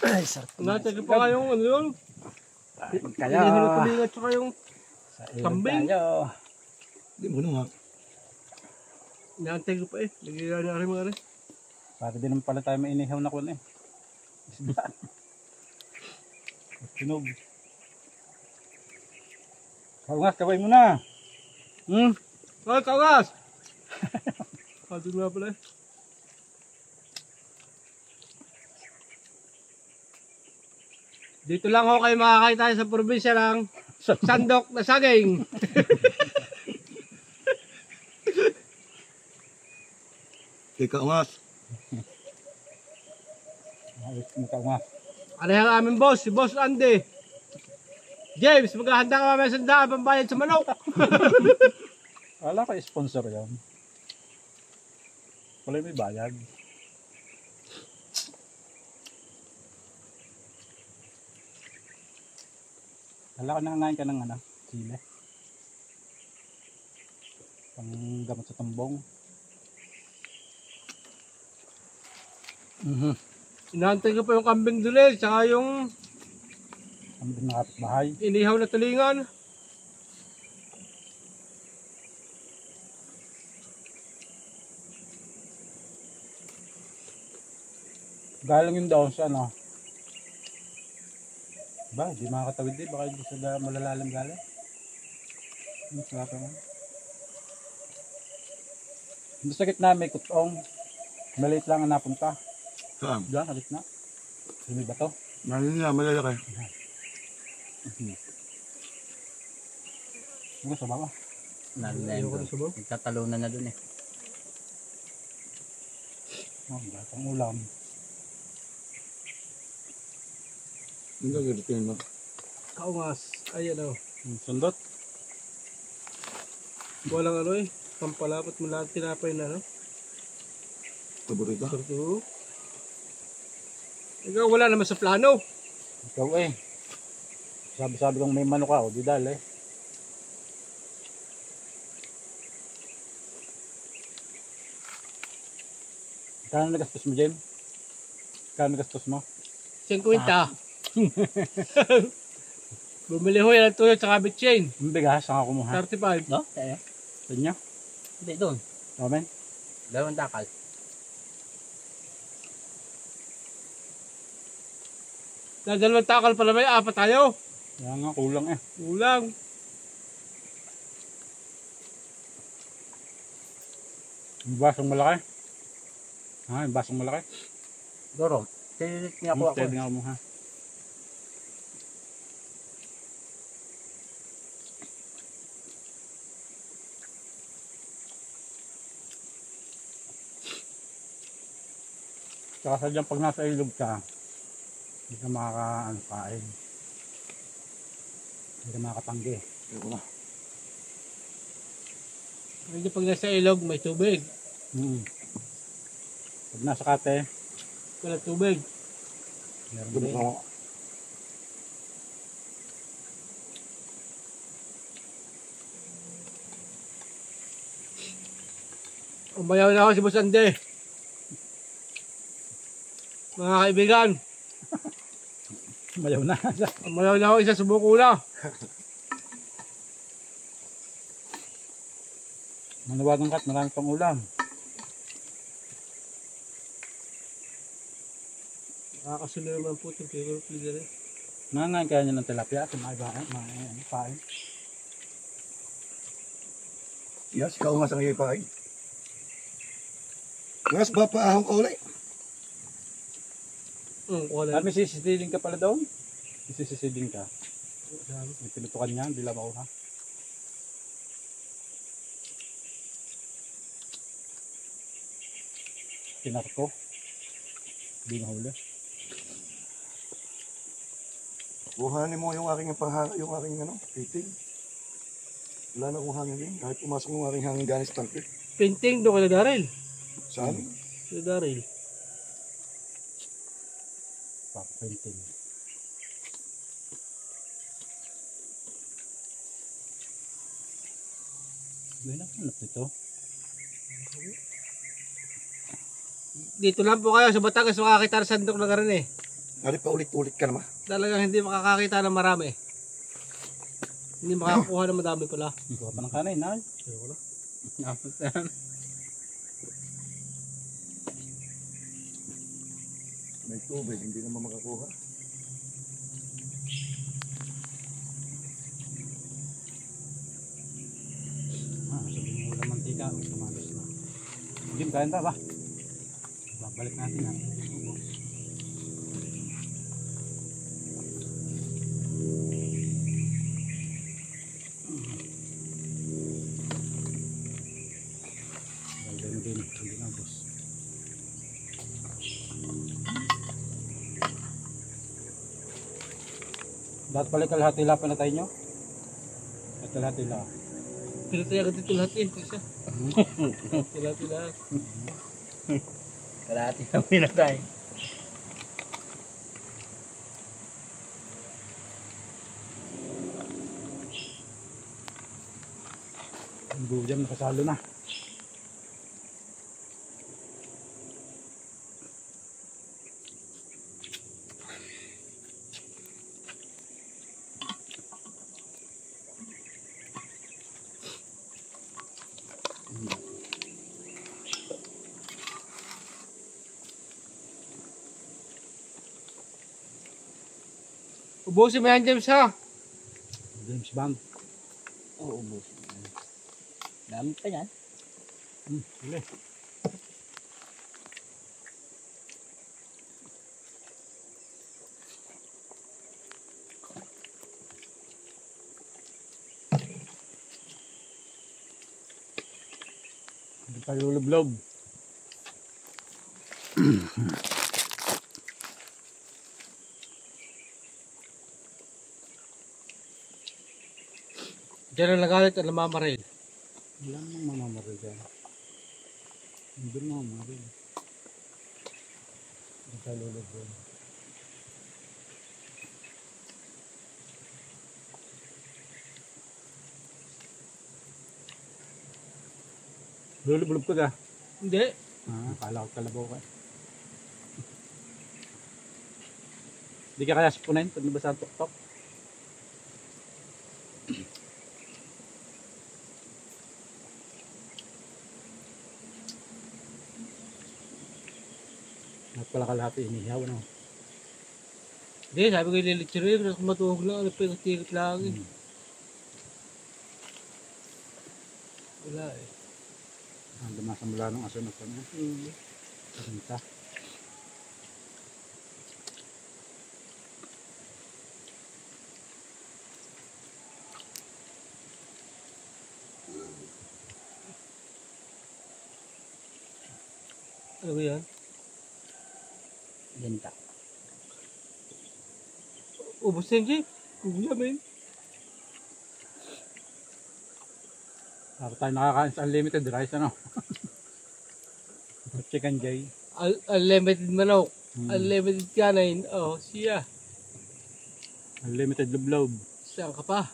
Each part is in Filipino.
Ay, sarap. Natagay pa nga yung ano yun. Kaya. Hinihinutulingan at saka yung Sa ilog kambing. tayo. Hindi mo nga. Naantay ko pa eh. Nagigila na rin mga rin. Para din naman pala tayo mainihaw na kun eh. Isda. Tunog. Kaungas, kaway mo na. Ay, kawas! Pagod nga pala eh. Dito lang ako kayo makakita sa probinsya lang. Sandok na saging. Kay Kaungas. Ayos mo kaungas. Ano yung aming boss? Si Boss Andy. James, maghahanda ka mamaya sa daan pambayad sa manok. Wala ka sponsor yan. Wala may bayad. Wala ka nangangain ka ng ano, sile. Pang gamot sa tumbong. Inaantay ko pa yung kambing dulil, tsaka yung Ang binakapit-bahay. inihaw na tulingan. Galing yun daw sa ano. Ba, di makakatawid din. Baka hindi sa malalalim galing. Sarap naman. Hindi sa gitna may kutong. Maliit lang ang napunta. Saan? Diyan, sa gitna. May bato. Ngayon nga, malalaki. Ano sa baba? Nalalayan ko. Nagtatalunan na dun eh. Oh, batang ulam. Hindi ka gilitin mo. Kaungas. Ayan o. Sundot. Walang ano eh. Pampalapat mo lahat tinapay na no. Paborito. Sarto. Ikaw wala naman sa plano. Ikaw eh. Sabi-sabi lang may manok ako. Di dali. Kano nagastos mo, Jem? Kano nagastos mo? 50. Bumili ho yan ang tuyo sa kabit chain. Ang bigas, saan ka kumuha? 35. No? Eh, Sa inyo? hindi doon. Amen? 2 takal. Na 2 takal pala may 4 tayo. Yan nga, kulang eh. Kulang. Yung basong malaki. Ha, yung basong malaki. Doro. Tinilit niya ako ako. Pwede nga kumuha. Tsaka sadyang pag nasa ilog ka, hindi ka makakain. Hindi ka makakatanggi. Ayoko na. Hindi pag nasa ilog may tubig. Pag nasa kate, Wala tubig. meron Dubok din. ako. Umayaw na ako si Boss Ande. Mga kaibigan, Mayaw na. umayaw na ako isa subuko na. Manawagan ka at marami pang ulam. Nakakasulo naman po itong kilo rin. Nangangain kaya niya ng tilapia at pain. Yes, Kaungas ang iyong pahay. Kaungas ba paahong ka ulit? Wala. At may sisisiding ka pala doon? May sisisiding ka. May pinutukan niya, hindi lang ako ha. Pinarko. Hindi nahuli. Kuhanin mo yung aking yung aking piting. Wala na akong hangin din. Kahit pumasok yung aking hangin ganis tangkit. Painting doon ka na Daryl. Saan? Sa Daryl. Painting. May nakanap nito. Dito lang po kayo sa Batangas makakita ng sandok na garan eh. Ari pa ulit-ulit ka naman. Talagang hindi makakakita ng marami. Hindi makakakuha ng madami pala. Kuha pa ng kanin, ay. May tubig, hindi naman makakuha. Sabihin mo lang mantika. Tumalos na. Jim, kain pa ba? Babalik natin ha. Hindi na, boss. Dapat pala kalahati la pinatay nyo? At kalahati la. Pinatay agad dito lahat eh. Kasi lahat. Kalahati na pinatay. Ang gudyan nakasalo na. Ubusin mo yan, James, ha? James Bond. Oo, ubos. Dami pa yan. Huli. Hindi pa lulublob. Diyan ang nagalit at namamaril. Wala namang mamamaril dyan. Hindi mamamaril. Hindi pa lulublob. Lulublob ka ka? Hindi. Kala ko kalabaw ka. Hindi ka kaya sipunin pag nabasa ang tuktok. At pala kalahati inihaw, no? Hindi, sabi ko ililitsiri. Pero kung matuhog lang, ano pinag-tikit lang eh. Wala eh. Ang dumasa mula ng aso na pa na. Parinta. Ano ba yan? Ganta. Ubus na yung James. Kuyamin. Para tayo nakakain sa unlimited rice, ano? Chicken Jay. Unlimited manok. Unlimited kanin. Oh, siya. Unlimited lublob. Saan ka pa?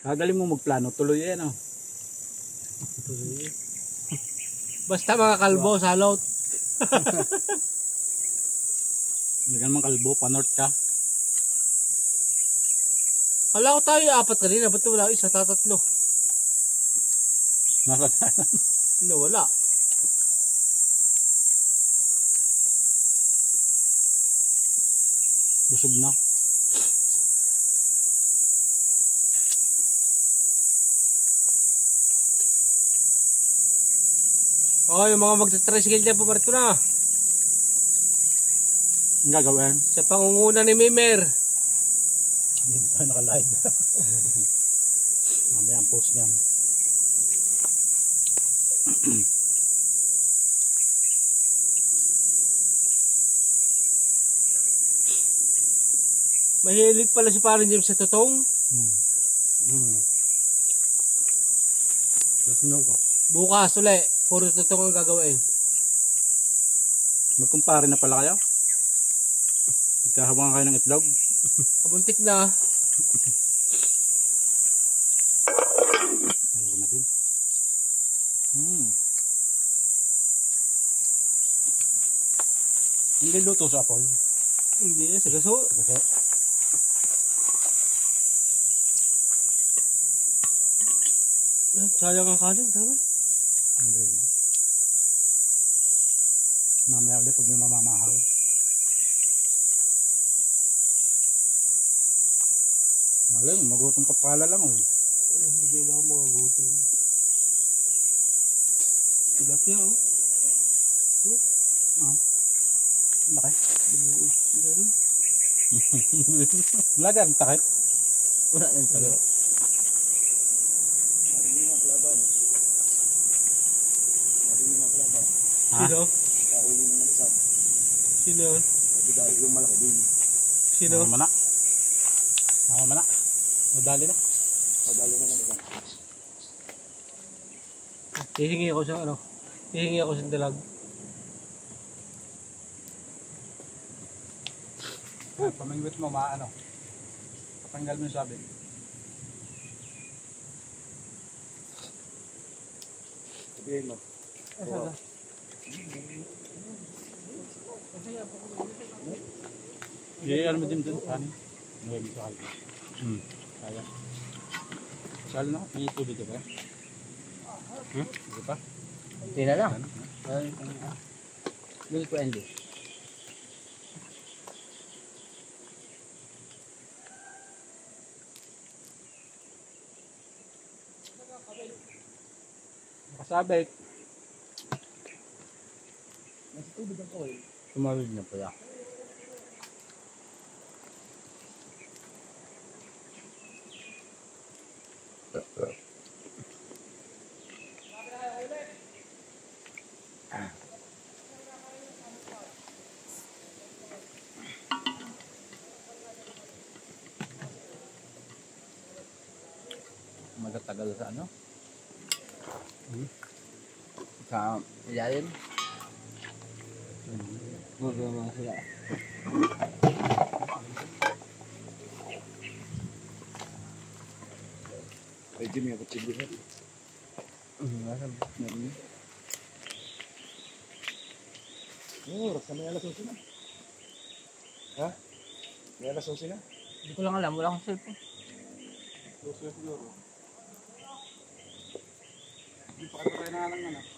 Kagaling mo magplano, tuloy yan, oh. Basta mga kalbo, salot. Hindi ka naman kalbo, pa-north ka. Kala ko tayo apat kanina, ba't wala isa, tatatlo? Nasa Wala. busog na. Oh, yung mga magta-tricycle dyan, pabarito na. Ang gagawin? Sa pangunguna ni Mimer. Hindi mo tayo naka-live. Mamaya ang post niyan. Mahilig pala si Parang James sa totong. Susunod ko. Bukas ulit, puro totong ang gagawin. Magkumpare na pala kayo? Ikahabangan kayo ng itlog? Kabuntik na. Ayoko na din. Hindi luto sa apoy. Hindi, sa gaso. Kasi, Sayang ang kanin, tama? mamaya ulit pag may mamamahal. Malay, magutom ka pala lang. Oh. Hindi na ako makagutom. Tilapia, oh. Laki. Binuos sila rin. Wala dyan, takip. Wala yung tagal. Ha? Sino? Kahuli na ng isa. Sino? Dahil yung malaki din. Sino? Namamana. Namamana. Madali na. Madali na ng isa. Hihingi ako sa ano? Hihingi ako sa dalag. Pamingwit mo, maano. Kapanggal mo yung sabi. Sabihin mo. Wow. Ano mo din dun, kanin. Nuwag mo sa kalbo. Kaya. Salo na, may tubig ka ba? Hindi pa? Hindi na lang. Luto ko Andy. Nakasabit. Mas tubig ako eh. Tumawid na pala. Magatagal sa ano? Sa ilalim. Gugulong sila. Ay, Jimmy, ako tigil. Rasa may alas 11 na. Ha? May alas 11 na? Hindi ko lang alam. Wala akong cellphone. Hindi pa kayo na lang ano.